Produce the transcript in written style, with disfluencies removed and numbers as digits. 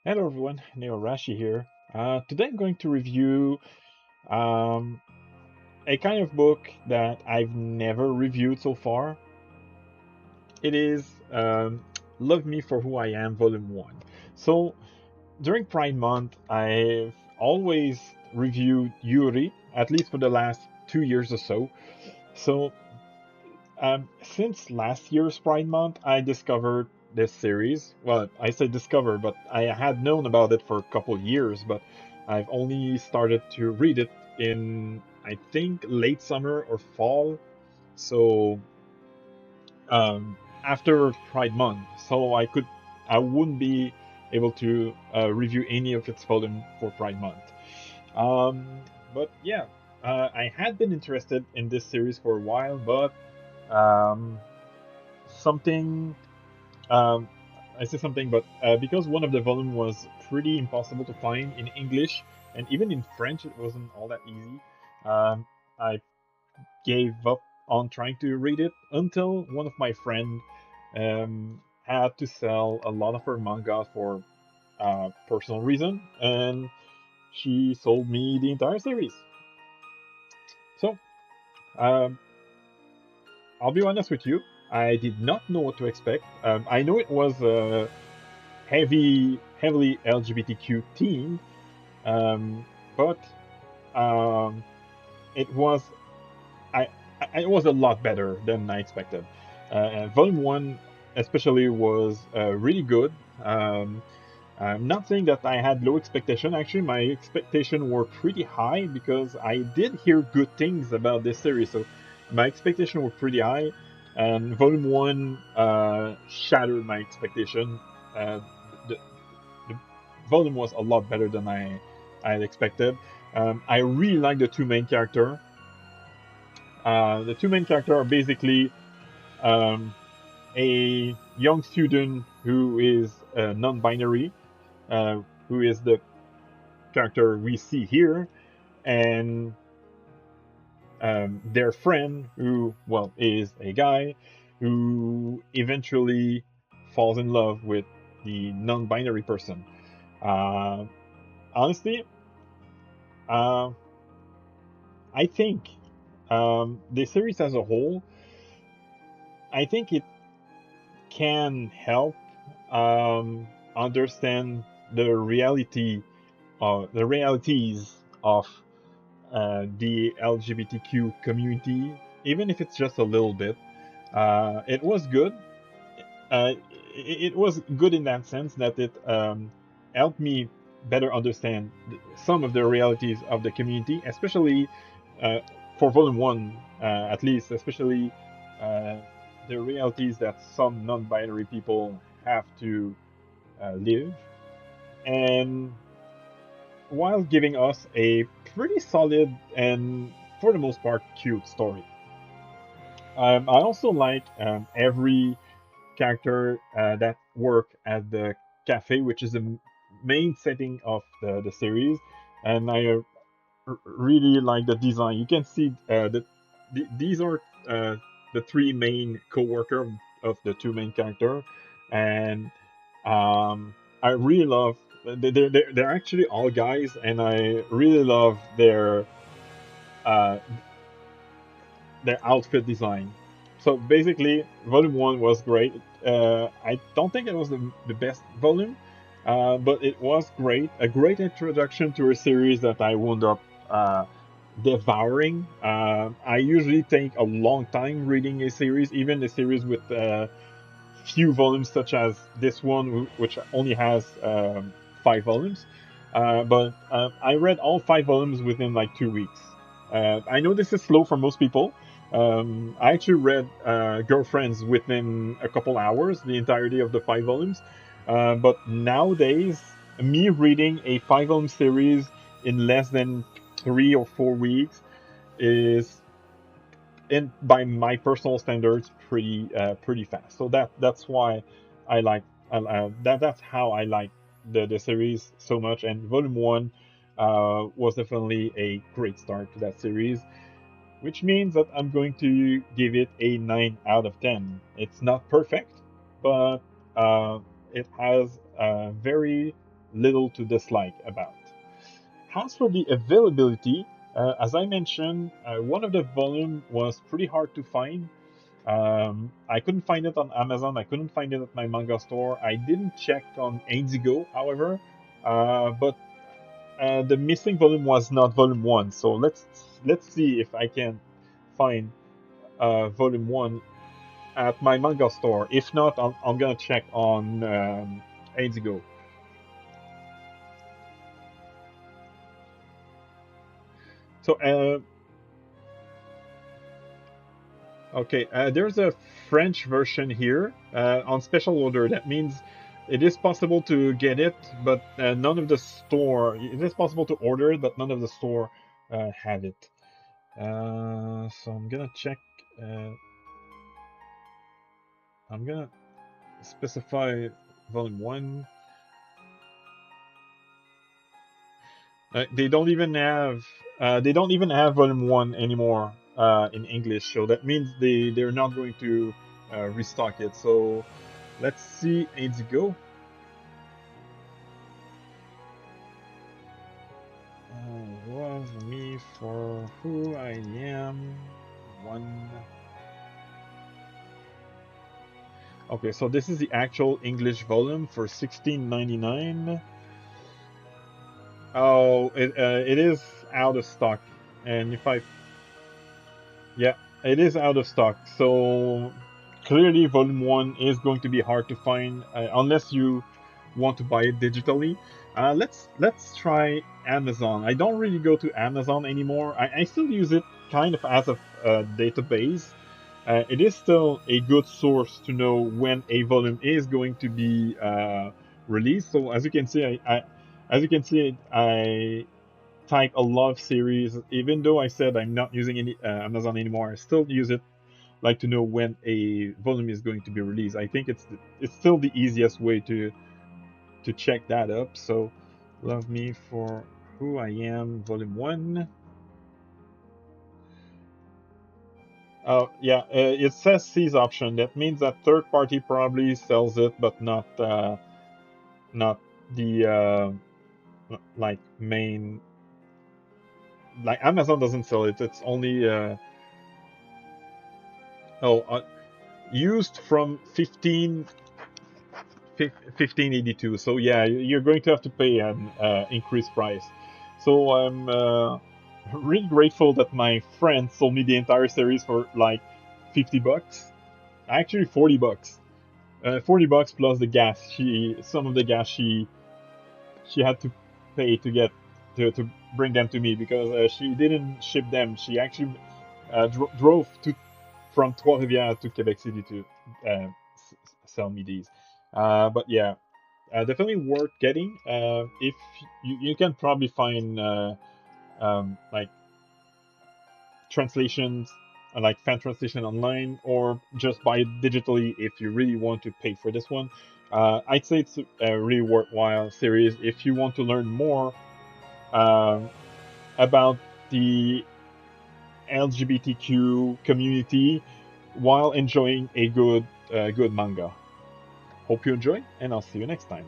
Hello everyone, Neo Rashi here. Today I'm going to review um, a kind of book that I've never reviewed so far. It is Love Me for Who I Am, Volume 1. So, during Pride Month, I've always reviewed Yuri, at least for the last 2 years or so. So, since last year's Pride Month, I discovered this series. Well, I say discover, but I had known about it for a couple years, but I've only started to read it in, I think, late summer or fall. So, after Pride Month, so I wouldn't be able to review any of its volume for Pride Month. Um, but yeah, I had been interested in this series for a while, but um, something um, I say something, but because one of the volume was pretty impossible to find in English and even in French, it wasn't all that easy. I gave up on trying to read it until one of my friend had to sell a lot of her manga for personal reason, and she sold me the entire series. So um, I'll be honest with you. I did not know what to expect. I know it was heavily LGBTQ themed, um, but um, it was I, it was a lot better than I expected. Volume one, especially, was really good. Um, I'm not saying that I had low expectation. Actually, my expectation were pretty high because I did hear good things about this series. So my expectation were pretty high, and Volume One shattered my expectation. Uh, the, the volume was a lot better than I had expected. I really like the two main character. The two main character are basically um, a young student who is non-binary, uh, who is the character we see here, and their friend, who, well, is a guy who eventually falls in love with the non-binary person. Uh, Honestly, uh, I think the series as a whole, I think it can help understand the realities of the LGBTQ community, even if it's just a little bit. It was good. It was good in that sense that it helped me better understand some of the realities of the community, especially uh, for Volume 1, at least, especially uh, the realities that some non binary people have to live. And while giving us a pretty solid and, for the most part, cute story. I also like every character that work at the cafe, which is the main setting of the series, and I really like the design. You can see these are the three main co-worker of the two main character, and I really love. They're actually all guys, and I really love uh, their outfit design. So basically, volume one was great. I don't think it was the best volume, but it was great. A great introduction to a series that I wound up devouring. I usually take a long time reading a series, even a series with few volumes, such as this one, which only has 5 volumes. But I read all 5 volumes within like 2 weeks. I know this is slow for most people. I actually read Girlfriends within a couple hours, the entirety of the 5 volumes. But nowadays, me reading a 5 volume series in less than 3 or 4 weeks is, and by my personal standards, pretty fast. So that's why I like that's how I like the series so much. And Volume One was definitely a great start to that series, which means that I'm going to give it a 9 out of 10. It's not perfect, but uh, it has very little to dislike about. As for the availability, as I mentioned, one of the volume was pretty hard to find. I couldn't find it on Amazon. I couldn't find it at my manga store. I didn't check on Indigo, however, but the missing volume was not volume one. So let's see if I can find volume one at my manga store. If not, I'm gonna check on Indigo. So okay, there's a French version here on special order. That means it is possible to get it, but none of the store. It is possible to order it, but none of the store have it. So I'm gonna check. Uh, I'm gonna specify volume one. They don't even have. They don't even have volume one anymore in English. So that means they're not going to restock it. So let's see Indigo. Love me for who I am. One. Okay, so this is the actual English volume for 16.99. Oh, it is out of stock, and if I yeah, it is out of stock. So clearly, volume one is going to be hard to find unless you want to buy it digitally. Let's try Amazon. I don't really go to Amazon anymore. I still use it kind of as a database. It is still a good source to know when a volume is going to be released. So as you can see, as you can see, I type a lot of series. Even though I said I'm not using any Amazon anymore, I still use it like to know when a volume is going to be released. I think it's still the easiest way to check that up. So, Love Me for Who I Am, Volume 1. Oh, yeah, it says seize option. That means that third party probably sells it, but not the like main. Like Amazon doesn't sell it. It's only oh used from 1582. So yeah, you're going to have to pay an increased price. So I'm really grateful that my friend sold me the entire series for like 50 bucks. Actually 40 bucks. 40 bucks plus the gas. Some of the gas she had to pay to get to bring them to me because she didn't ship them. She actually drove to from Trois-Rivières to Quebec City to sell me these. But yeah, definitely worth getting. If you can probably find like translations, like fan translation online, or just buy it digitally if you really want to pay for this one. I'd say it's a really worthwhile series if you want to learn more um, about the LGBTQ community while enjoying a good manga. Hope you enjoy, and I'll see you next time.